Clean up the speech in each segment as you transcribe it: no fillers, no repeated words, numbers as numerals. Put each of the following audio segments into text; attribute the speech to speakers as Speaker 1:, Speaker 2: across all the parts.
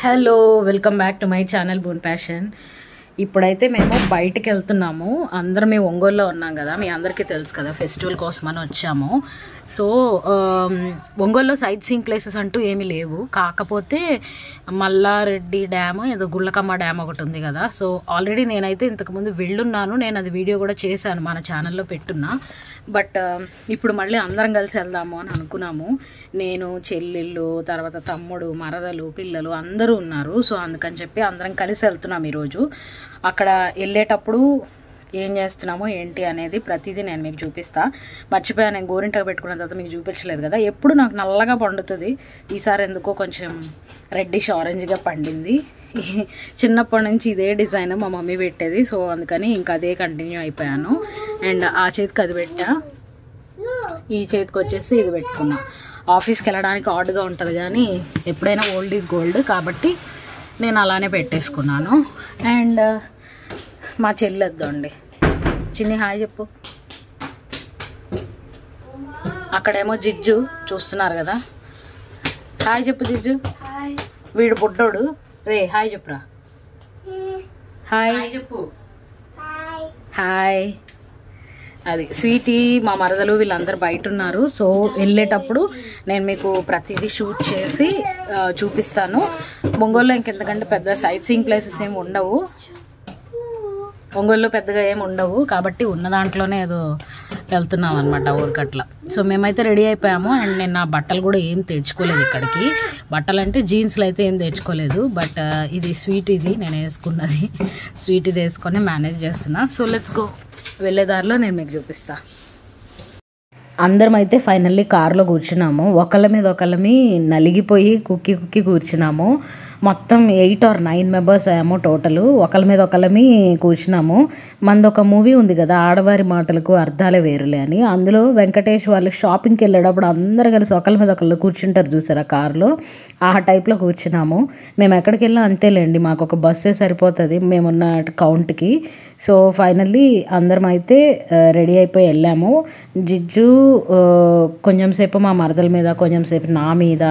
Speaker 1: Hello welcome back to my channel boon passion. ఇప్పుడైతే మేము బయటికి వెళ్తున్నాము. అందరం మేము ఒంగోలులో ఉన్నాం కదా, మీ అందరికీ తెలుసు కదా, ఫెస్టివల్ కోసం అని వచ్చాము. సో ఒంగోలులో సైట్ సీయింగ్ ప్లేసెస్ అంటూ ఏమీ లేవు, కాకపోతే మల్లారెడ్డి డ్యామ్, ఏదో గుళ్ళకమ్మ డ్యామ్ ఒకటి ఉంది కదా. సో ఆల్రెడీ నేనైతే ఇంతకుముందు వెళ్ళున్నాను, నేను అది వీడియో కూడా చేశాను, మన ఛానల్లో పెట్టున్నా. బట్ ఇప్పుడు మళ్ళీ అందరం కలిసి వెళ్దాము అని అనుకున్నాము. నేను, చెల్లెళ్ళు, తర్వాత తమ్ముడు, మరదలు, పిల్లలు అందరూ ఉన్నారు. సో అందుకని చెప్పి అందరం కలిసి వెళ్తున్నాం ఈరోజు. అక్కడ వెళ్ళేటప్పుడు ఏం చేస్తున్నామో ఏంటి అనేది ప్రతిదీ నేను మీకు చూపిస్తా. మర్చిపోయా, నేను గోరింటగా పెట్టుకున్న తర్వాత మీకు చూపించలేదు కదా. ఎప్పుడు నాకు నల్లగా పండుతుంది, ఈసారి ఎందుకో కొంచెం రెడ్డిష్ ఆరెంజ్గా పండింది. చిన్నప్పటి నుంచి ఇదే డిజైన్ మా మమ్మీ పెట్టేది, సో అందుకని ఇంకా అదే కంటిన్యూ అయిపోయాను. అండ్ ఆ చేతికి అది పెట్టా, ఈ చేతికి వచ్చేసి ఇది పెట్టుకున్నా. ఆఫీస్కి వెళ్ళడానికి ఆర్డ్గా ఉంటుంది కానీ ఎప్పుడైనా ఓల్డ్ ఈజ్ గోల్డ్ కాబట్టి నేను అలానే పెట్టేసుకున్నాను. అండ్ మా చెల్లెద్దండి, చిన్ని హాయ్ చెప్పు. అక్కడేమో జిజ్జు చూస్తున్నారు కదా, హాయ్ చెప్పు జిజ్జు. వీడు బుడ్డోడు, రే హాయ్ చెప్పురా. హాయ్ చెప్పు. హాయ్. అది స్వీటీ, మా మరదలు, వీళ్ళందరూ బయట ఉన్నారు. సో వెళ్ళేటప్పుడు నేను మీకు ప్రతిదీ షూట్ చేసి చూపిస్తాను. ఒంగోలులో ఇంకెంతకంటే పెద్ద సైట్ సీయింగ్ ప్లేసెస్ ఏమి ఉండవు, ఒంగోలులో పెద్దగా ఏమి ఉండవు కాబట్టి ఉన్న దాంట్లోనే ఏదో వెళ్తున్నాం అనమాట ఊరికట్లా. సో మేమైతే రెడీ అయిపోయాము. అండ్ నేను నా బట్టలు కూడా ఏం తెచ్చుకోలేదు ఇక్కడికి. బట్టలు అంటే జీన్స్లు అయితే ఏం తెచ్చుకోలేదు, బట్ ఇది స్వీట్, ఇది నేను వేసుకున్నది, స్వీట్ ఇది వేసుకొని మేనేజ్ చేస్తున్నా. So let's go. వెళ్ళేదారిలో నేను మీకు చూపిస్తా. అందరం అయితే ఫైనల్లీ కార్లో కూర్చున్నాము. ఒకళ్ళ మీద ఒకళ్ళమి నలిగిపోయి కుక్కి కూర్చున్నాము. మొత్తం 8 or 9 మెంబర్స్ అయ్యాము టోటల్. ఒకళ్ళ మీద ఒకళ్ళమి కూర్చున్నాము. మనది ఒక మూవీ ఉంది కదా, ఆడవారి మాటలకు అర్థాలే వేరులే అని. అందులో వెంకటేష్ వాళ్ళు షాపింగ్కి వెళ్ళేటప్పుడు అందరు కలిసి ఒకళ్ళ మీద ఒకళ్ళు కూర్చుంటారు చూసారా కార్లో, ఆ టైప్లో కూర్చున్నాము. మేము ఎక్కడికి వెళ్ళా అంతేలేండి, మాకు ఒక బస్సే సరిపోతుంది మేమున్న కౌంట్కి. సో ఫైనల్లీ అందరం అయితే రెడీ అయిపోయి వెళ్ళాము. జిజ్జు కొంచెం సేపు మా మరదల మీద, కొంచెం సేపు నా మీద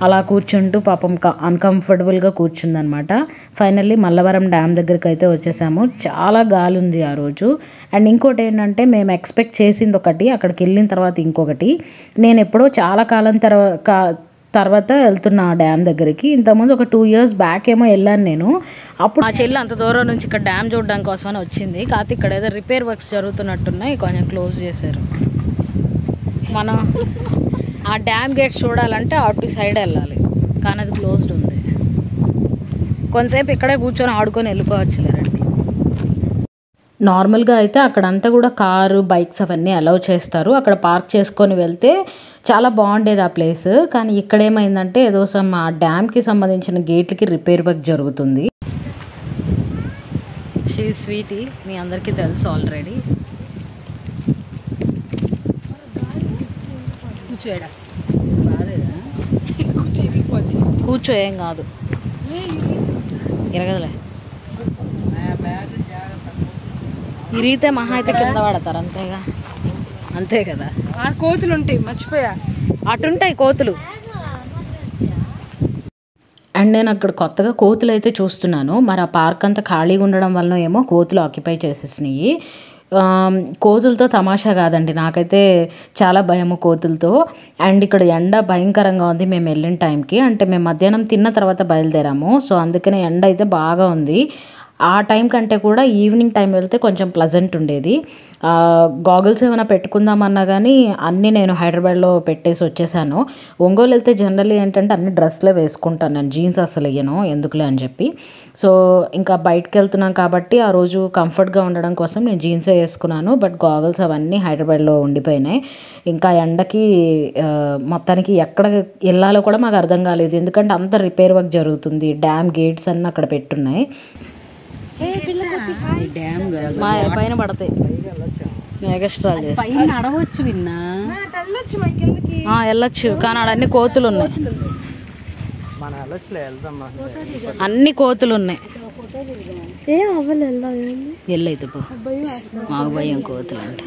Speaker 1: అలా కూర్చుంటూ పాపం అన్కంఫర్టబుల్గా కూర్చుందనమాట. ఫైనల్లీ మల్లవరం డ్యామ్ దగ్గరికి అయితే వచ్చేసాము. చాలా గాలి ఉంది ఆ రోజు. అండ్ ఇంకోటి ఏంటంటే మేము ఎక్స్పెక్ట్ చేసింది ఒకటి, అక్కడికి వెళ్ళిన తర్వాత ఇంకొకటి. నేను ఎప్పుడో చాలా కాలం తర్వాత వెళ్తున్నా ఆ డ్యామ్ దగ్గరికి. ఇంతకుముందు ఒక 2 years బ్యాక్ ఏమో వెళ్ళాను నేను. అప్పుడు ఆ చెల్లి అంత దూరం నుంచి ఇక్కడ డ్యామ్ చూడడానికి కోసమని వచ్చింది, కాకపోతే ఇక్కడ ఏదో రిపేర్ వర్క్స్ జరుగుతున్నట్టున్నాయి, కొంచెం క్లోజ్ చేశారు. మనం ఆ డ్యామ్ గేట్ చూడాలంటే అటు సైడ్ వెళ్ళాలి, కానీ అది క్లోజ్డ్ ఉంది. కొంతసేపు ఇక్కడే కూర్చొని ఆడుకొని వెళ్ళిపోవచ్చులేరండి. నార్మల్గా అయితే అక్కడంతా కూడా కారు, బైక్స్ అవన్నీ అలౌ చేస్తారు, అక్కడ పార్క్ చేసుకొని వెళ్తే చాలా బాగుండేది ఆ ప్లేస్. కానీ ఇక్కడ ఏమైందంటే ఏదో ఆ డ్యామ్కి సంబంధించిన గేట్లకి రిపేర్ వర్క్ జరుగుతుంది. షీ స్వీటీ, మీ అందరికీ తెలుసు ఆల్రెడీ. కూర్చోడా, కూర్చో, ఏం కాదు, ఇరగదులే. ఇరిగితే మహా అయితే కింద పడతారు, అంతేగా, అంతే కదా.
Speaker 2: కోతులు ఉంటాయి, మర్చిపోయా,
Speaker 1: అటుంటాయి కోతులు. అండ్ నేను అక్కడ కొత్తగా కోతులు అయితే చూస్తున్నాను. మరి ఆ పార్క్ అంతా ఖాళీగా ఉండడం వల్ల ఏమో కోతులు ఆక్యుపై చేసేసినాయి. కోతులతో తమాషా కాదండి, నాకైతే చాలా భయము కోతులతో. అండ్ ఇక్కడ ఎండ భయంకరంగా ఉంది మేము వెళ్ళిన టైంకి. అంటే మేము మధ్యాహ్నం తిన్న తర్వాత బయలుదేరాము, సో అందుకనే ఎండ అయితే బాగా ఉంది. ఆ టైం కంటే కూడా ఈవినింగ్ టైం వెళ్తే కొంచెం ప్లజెంట్ ఉండేది. గాగుల్స్ ఏమైనా పెట్టుకుందామన్నా కానీ అన్నీ నేను హైదరాబాద్లో పెట్టేసి వచ్చేసాను. ఒంగోలు వెళ్తే జనరల్లీ ఏంటంటే అన్ని డ్రెస్లే వేసుకుంటాను నేను, జీన్స్ అసలు వేయను ఎందుకులే అని చెప్పి. సో ఇంకా బయటకు వెళ్తున్నాం కాబట్టి ఆ రోజు కంఫర్ట్గా ఉండడం కోసం నేను జీన్సే వేసుకున్నాను. బట్ గాగుల్స్ అవన్నీ హైదరాబాద్లో ఉండిపోయినాయి. ఇంకా ఎండకి మొత్తానికి ఎక్కడ వెళ్ళాలో కూడా మాకు అర్థం కాలేదు, ఎందుకంటే అంత రిపేర్ వర్క్ జరుగుతుంది. డ్యామ్ గేట్స్ అన్నీ అక్కడ పెట్టున్నాయి. మా పైన పడతాయి, ఎక్స్ట్రా నడవచ్చు, విన్నా వెళ్ళొచ్చు, కానీ ఆడ అన్ని కోతులు ఉన్నాయి, అన్ని కోతులు ఉన్నాయి. వెళ్ళైతే మాకు భయం కోతులు అంటే.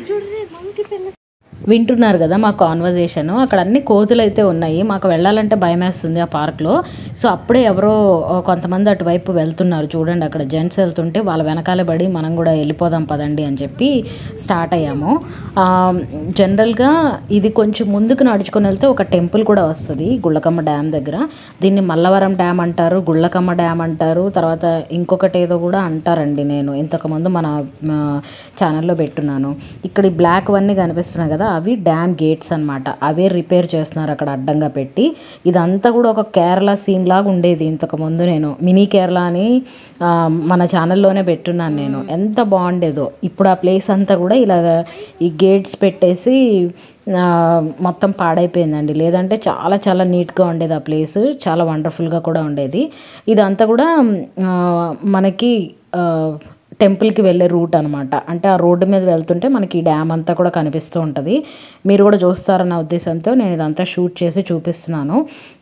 Speaker 1: వింటున్నారు కదా మా కాన్వర్జేషన్. అక్కడ అన్ని కోతులు అయితే ఉన్నాయి. మాకు వెళ్ళాలంటే భయం వేస్తుంది ఆ పార్క్లో. సో అప్పుడే ఎవరో కొంతమంది అటువైపు వెళ్తున్నారు చూడండి, అక్కడ జెంట్స్ వెళ్తుంటే వాళ్ళ వెనకాలే పడి మనం కూడా వెళ్ళిపోదాం పదండి అని చెప్పి స్టార్ట్ అయ్యాము. జనరల్గా ఇది కొంచెం ముందుకు నడుచుకొని వెళ్తే ఒక టెంపుల్ కూడా వస్తుంది గుళ్ళకమ్మ డ్యామ్ దగ్గర. దీన్ని మల్లవరం డ్యామ్ అంటారు, గుళ్ళకమ్మ డ్యామ్ అంటారు, తర్వాత ఇంకొకటి ఏదో కూడా అంటారండి. నేను ఇంతకుముందు మన ఛానల్లో పెట్టున్నాను. ఇక్కడ ఈ బ్లాక్ అన్నీ కనిపిస్తున్నాయి కదా, అవి డ్యామ్ గేట్స్ అనమాట. అవే రిపేర్ చేస్తున్నారు అక్కడ అడ్డంగా పెట్టి. ఇదంతా కూడా ఒక కేరళ సీన్ లాగా ఉండేది ఇంతకుముందు. నేను మినీ కేరళ అని మన ఛానల్లోనే పెట్టున్నాను నేను. ఎంత బాగుండేదో. ఇప్పుడు ఆ ప్లేస్ అంతా కూడా ఇలాగ ఈ గేట్స్ పెట్టేసి మొత్తం పాడైపోయిందండి. లేదంటే చాలా చాలా నీట్గా ఉండేది ఆ ప్లేస్, చాలా వండర్ఫుల్గా కూడా ఉండేది. ఇదంతా కూడా మనకి టెంపుల్కి వెళ్ళే రూట్ అనమాట. అంటే ఆ రోడ్డు మీద వెళ్తుంటే మనకి ఈ డ్యామ్ అంతా కూడా కనిపిస్తూ ఉంటుంది. మీరు కూడా చూస్తారన్న ఉద్దేశంతో నేను ఇదంతా షూట్ చేసి చూపిస్తున్నాను.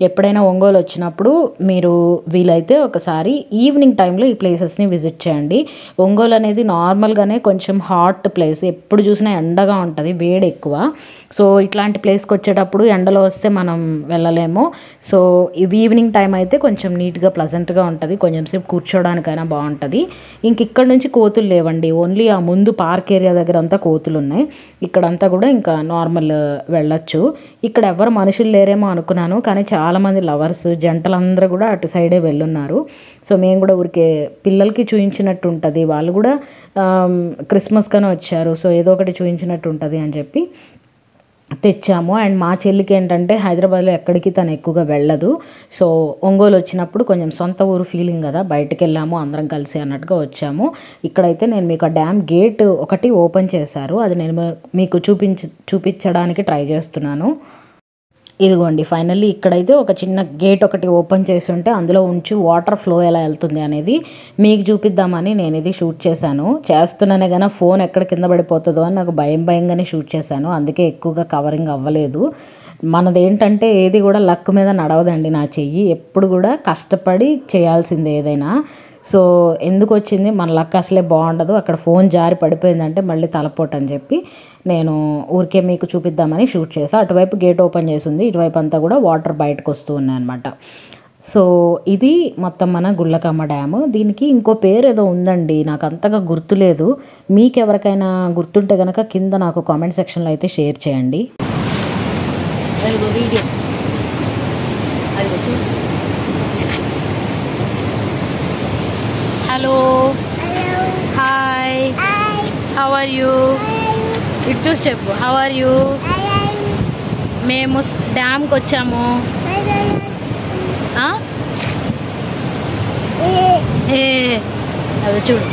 Speaker 1: ఎప్పుడైనా ఒంగోలు వచ్చినప్పుడు మీరు వీలైతే ఒకసారి ఈవినింగ్ టైంలో ఈ ప్లేసెస్ని విజిట్ చేయండి. ఒంగోలు అనేది నార్మల్గానే కొంచెం హాట్ ప్లేస్, ఎప్పుడు చూసినా ఎండగా ఉంటుంది, వేడి ఎక్కువ. సో ఇట్లాంటి ప్లేస్కి వచ్చేటప్పుడు ఎండలో వస్తే మనం వెళ్ళలేము. సో ఈవినింగ్ టైం అయితే కొంచెం నీట్గా ప్లజెంట్గా ఉంటుంది, కొంచెం సేపు కూర్చోడానికైనా బాగుంటుంది. ఇంక ఇక్కడ నుంచి కోతులు లేవండి, ఓన్లీ ఆ ముందు పార్క్ ఏరియా దగ్గర అంతా కోతులు ఉన్నాయి. ఇక్కడంతా కూడా ఇంకా నార్మల్ వెళ్ళొచ్చు. ఇక్కడ ఎవరు మనుషులు లేరేమో అనుకున్నాను, కానీ చాలామంది లవర్స్ జంటలందరూ కూడా అటు సైడే వెళ్ళున్నారు. సో మేము కూడా ఊరికే పిల్లలకి చూయించినట్టు ఉంటుంది, వాళ్ళు కూడా క్రిస్మస్ కనే వచ్చారు, సో ఏదో ఒకటి చూయించినట్టు ఉంటుంది అని చెప్పి తెచ్చాము. అండ్ మా చెల్లికి ఏంటంటే హైదరాబాద్లో ఎక్కడికి తను ఎక్కువగా వెళ్ళదు. సో ఒంగోలు వచ్చినప్పుడు కొంచెం సొంత ఊరు ఫీలింగ్ కదా, బయటకు వెళ్ళాము అందరం కలిసి అన్నట్టుగా వచ్చాము. ఇక్కడైతే నేను మీకు ఆ డ్యామ్ గేట్ ఒకటి ఓపెన్ చేశారు, అది నేను మీకు చూపించడానికి ట్రై చేస్తున్నాను. ఇదిగోండి ఫైనల్లీ ఇక్కడైతే ఒక చిన్న గేట్ ఒకటి ఓపెన్ చేసి ఉంటే అందులో ఉంచి వాటర్ ఫ్లో ఎలా వెళ్తుంది అనేది మీకు చూపిద్దామని నేను ఇది షూట్ చేశాను. చేస్తున్నానే కానీ ఫోన్ ఎక్కడ కింద పడిపోతుందో అని నాకు భయంగానే షూట్ చేశాను, అందుకే ఎక్కువగా కవరింగ్ అవ్వలేదు. మనది ఏంటంటే ఏది కూడా లక్ మీద నడవదండి నా చెయ్యి, ఎప్పుడు కూడా కష్టపడి చేయాల్సిందే ఏదైనా. సో ఎందుకు వచ్చింది మన లక్ అసలే బాగుండదు, అక్కడ ఫోన్ జారి పడిపోయిందంటే మళ్ళీ తలపోటు అని చెప్పి నేను ఊరికే మీకు చూపిద్దామని షూట్ చేశాను. అటువైపు గేట్ ఓపెన్ చేసింది, ఇటువైపు అంతా కూడా వాటర్ బయటకు వస్తూ ఉన్నాయి అనమాట. సో ఇది మొత్తం మన గుళ్ళకమ్మ డ్యాము. దీనికి ఇంకో పేరు ఏదో ఉందండి, నాకు అంతగా గుర్తులేదు. మీకు ఎవరికైనా గుర్తుంటే కనుక కింద నాకు కామెంట్ సెక్షన్లో అయితే షేర్ చేయండి. Video hello hi how are you, ఇటు చూసి చెప్పు హౌ ఆర్ యూ. మేము డ్యామ్కి వచ్చాము. అది చూడు,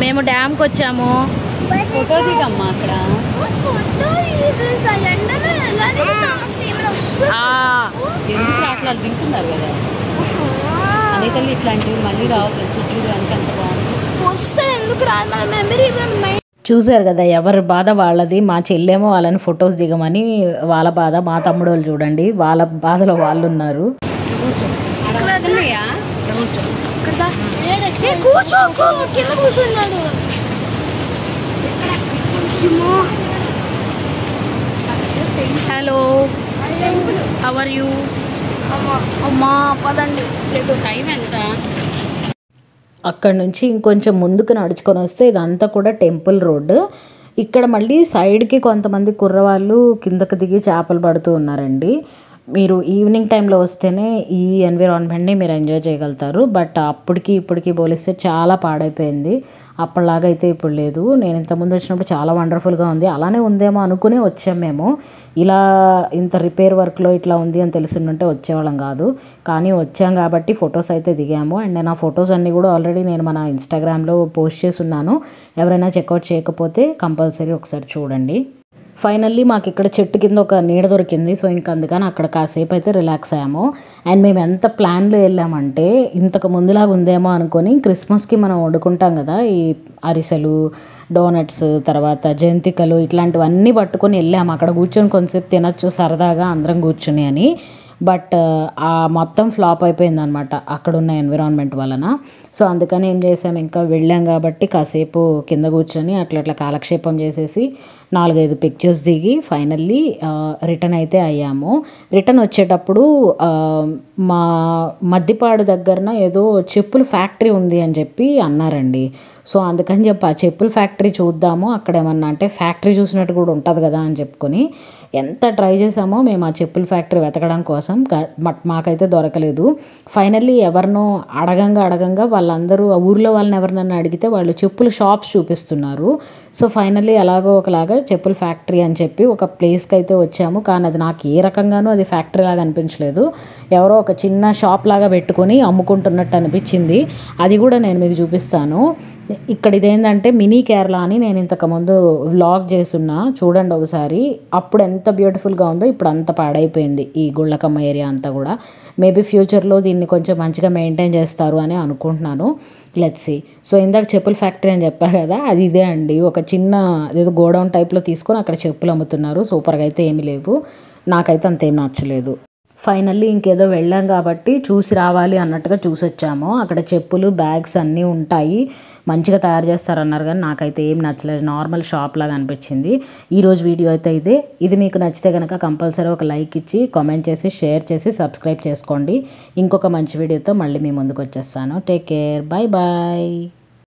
Speaker 1: మేము డ్యామ్కి వచ్చాము. ఫోటో దిగమ్మా అక్కడ. అట్లా దిగుతున్నారు కదా అనేకల్లి, ఇట్లాంటివి మళ్ళీ రావు తెలుసు. చూడు అంటే అంత బాగుంది. చూసారు కదా ఎవరి బాధ వాళ్ళది. మా చెల్లేమో వాళ్ళని ఫొటోస్ దిగమని వాళ్ళ బాధ, మా తమ్ముడు వాళ్ళు చూడండి వాళ్ళ బాధలో వాళ్ళు ఉన్నారు. Hello how are you. అమ్మా పదండి, టైం ఎంత. అక్కడ నుంచి ఇంకొంచెం ముందుకు నడుచుకొని వస్తే ఇదంతా కూడా టెంపుల్ రోడ్డు. ఇక్కడ మళ్ళీ సైడ్కి కొంతమంది కుర్రవాళ్ళు కిందకి దిగి చేపలు పడుతూ ఉన్నారండి. మీరు ఈవినింగ్ టైంలో వస్తేనే ఈ ఎన్విరాన్మెంట్ని మీరు ఎంజాయ్ చేయగలుగుతారు. బట్ అప్పటికి ఇప్పటికి పోలిస్తే చాలా పాడైపోయింది, అప్పటిలాగా అయితే ఇప్పుడు లేదు. నేను ఇంతకుముందు వచ్చినప్పుడు చాలా వండర్ఫుల్గా ఉంది, అలానే ఉందేమో అనుకునే వచ్చాం మేము. ఇలా ఇంత రిపేర్ వర్క్లో ఇట్లా ఉంది అని తెలిసిందంటే వచ్చేవాళ్ళం కాదు, కానీ వచ్చాం కాబట్టి ఫొటోస్ అయితే దిగాము. అండ్ నేను ఆ ఫొటోస్ అన్నీ కూడా ఆల్రెడీ నేను మన ఇన్స్టాగ్రామ్లో పోస్ట్ చేసి ఉన్నాను, ఎవరైనా చెక్అవుట్ చేయకపోతే కంపల్సరీ ఒకసారి చూడండి. ఫైనల్లీ మాకు ఇక్కడ చెట్టు కింద ఒక నీడ దొరికింది. సో ఇంకా అందుకని అక్కడ కాసేపు అయితే రిలాక్స్ అయ్యాము. అండ్ మేము ఎంత ప్లాన్లో వెళ్ళామంటే ఇంతకు ముందులాగా ఉందేమో అనుకొని, క్రిస్మస్కి మనం వండుకుంటాం కదా ఈ అరిసెలు, డోనట్స్, తర్వాత జంతికలు, ఇట్లాంటివన్నీ పట్టుకొని వెళ్ళాము. అక్కడ కూర్చొని కొంతసేపు తినచ్చు సరదాగా అందరం కూర్చుని అని. బట్ ఆ మొత్తం ఫ్లాప్ అయిపోయింది అనమాట అక్కడున్న ఎన్విరాన్మెంట్ వలన. సో అందుకని ఏం చేసాము, ఇంకా వెళ్ళాం కాబట్టి కాసేపు కింద కూర్చొని అట్లా కాలక్షేపం చేసేసి 4-5 పిక్చర్స్ దిగి ఫైనల్లీ రిటర్న్ అయితే అయ్యాము. రిటర్న్ వచ్చేటప్పుడు మా మద్దిపాడు దగ్గరన ఏదో చెప్పుల ఫ్యాక్టరీ ఉంది అని చెప్పి అన్నారండి. సో అందుకని చెప్పి ఆ చెప్పుల ఫ్యాక్టరీ చూద్దాము, అక్కడ ఏమన్నా అంటే ఫ్యాక్టరీ చూసినట్టు కూడా ఉంటుంది కదా అని చెప్పుకొని ఎంత ట్రై చేసామో మేము ఆ చెప్పుల ఫ్యాక్టరీ వెతకడం కోసం. మాకైతే దొరకలేదు. ఫైనల్లీ ఎవరినో అడగంగా వాళ్ళందరూ ఆ ఊర్లో వాళ్ళని ఎవరినన్నా అడిగితే వాళ్ళు చెప్పుల షాప్స్ చూపిస్తున్నారు. సో ఫైనల్లీ ఎలాగో ఒకలాగా చెప్పుల ఫ్యాక్టరీ అని చెప్పి ఒక ప్లేస్కి అయితే వచ్చాము. కానీ అది నాకు ఏ రకంగానూ అది ఫ్యాక్టరీ లాగా అనిపించలేదు. ఎవరో ఒక చిన్న షాప్ లాగా పెట్టుకొని అమ్ముకుంటున్నట్టు అనిపించింది. అది కూడా నేను మీకు చూపిస్తాను. ఇక్కడ ఇదేంటంటే మినీ కేరళ అని నేను ఇంతకుముందు వ్లాగ్ చేస్తున్నా, చూడండి ఒకసారి. అప్పుడు ఎంత బ్యూటిఫుల్గా ఉందో ఇప్పుడు అంత పాడైపోయింది ఈ గుళ్ళకమ్మ ఏరియా అంతా కూడా. మేబీ ఫ్యూచర్లో దీన్ని కొంచెం మంచిగా మెయింటైన్ చేస్తారు అని అనుకుంటున్నాను. Let's see. సో ఇందాక చెప్పుల ఫ్యాక్టరీ అని చెప్పా కదా, అది ఇదే అండి. ఒక చిన్న ఏదో గోడౌన్ టైప్లో తీసుకొని అక్కడ చెప్పులు అమ్ముతున్నారు. సూపర్గా అయితే ఏమీ లేవు, నాకైతే అంతేం నచ్చలేదు. ఫైనల్లీ ఇంకేదో వెళ్ళాం కాబట్టి చూసి రావాలి అన్నట్టుగా చూసొచ్చాము. అక్కడ చెప్పులు బ్యాగ్స్ అన్నీ ఉంటాయి, మంచిగా తయారు చేస్తారన్నారు. కానీ నాకైతే ఏం నచ్చలేదు, నార్మల్ షాప్ లాగా అనిపించింది. ఈరోజు వీడియో అయితే ఇదే. ఇది మీకు నచ్చితే కనుక కంపల్సరీ ఒక లైక్ ఇచ్చి కామెంట్ చేసి షేర్ చేసి సబ్స్క్రైబ్ చేసుకోండి. ఇంకొక మంచి వీడియోతో మళ్ళీ మీ ముందుకు వచ్చేస్తాను. Take care, bye bye.